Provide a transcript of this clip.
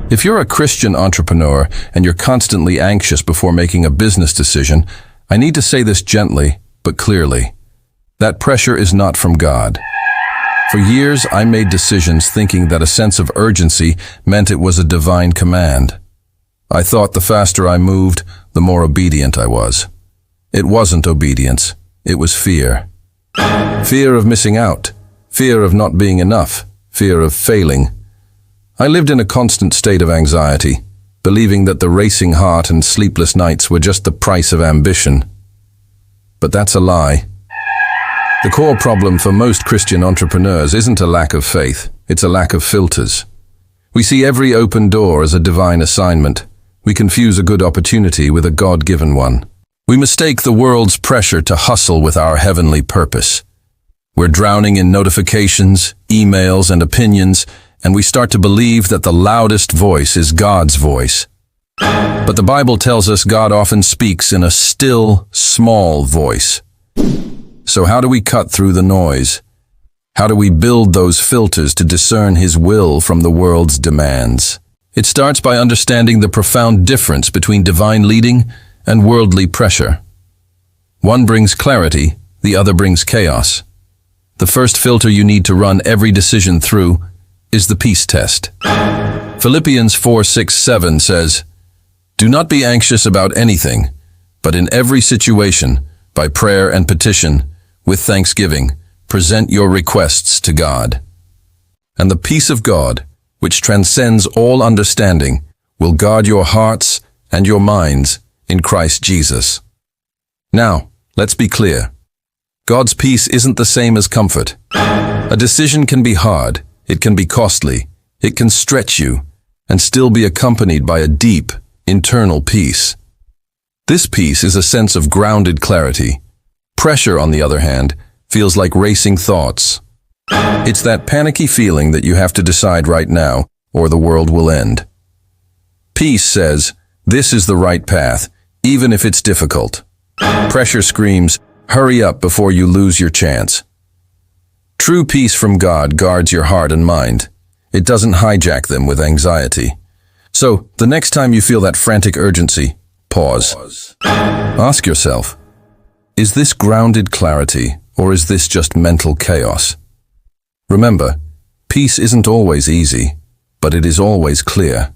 If you're a Christian entrepreneur and you're constantly anxious before making a business decision, I need to say this gently but clearly. That pressure is not from God. For years, I made decisions thinking that a sense of urgency meant it was a divine command. I thought the faster I moved, the more obedient I was. It wasn't obedience, it was fear. Fear of missing out, fear of not being enough, fear of failing. I lived in a constant state of anxiety, believing that the racing heart and sleepless nights were just the price of ambition. But that's a lie. The core problem for most Christian entrepreneurs isn't a lack of faith, it's a lack of filters. We see every open door as a divine assignment. We confuse a good opportunity with a God-given one. We mistake the world's pressure to hustle with our heavenly purpose. We're drowning in notifications, emails, and opinions, and we start to believe that the loudest voice is God's voice. But the Bible tells us God often speaks in a still, small voice. So how do we cut through the noise? How do we build those filters to discern His will from the world's demands? It starts by understanding the profound difference between divine leading and worldly pressure. One brings clarity, the other brings chaos. The first filter you need to run every decision through is the peace test. Philippians 4:6-7 says, "Do not be anxious about anything, but in every situation, by prayer and petition, with thanksgiving, present your requests to God. And the peace of God, which transcends all understanding, will guard your hearts and your minds in Christ Jesus." Now, let's be clear. God's peace isn't the same as comfort. A decision can be hard, it can be costly, it can stretch you, and still be accompanied by a deep, internal peace. This peace is a sense of grounded clarity. Pressure, on the other hand, feels like racing thoughts. It's that panicky feeling that you have to decide right now, or the world will end. Peace says, this is the right path, even if it's difficult. Pressure screams, hurry up before you lose your chance. True peace from God guards your heart and mind. It doesn't hijack them with anxiety. So, the next time you feel that frantic urgency, pause. Ask yourself, is this grounded clarity, or is this just mental chaos? Remember, peace isn't always easy, but it is always clear.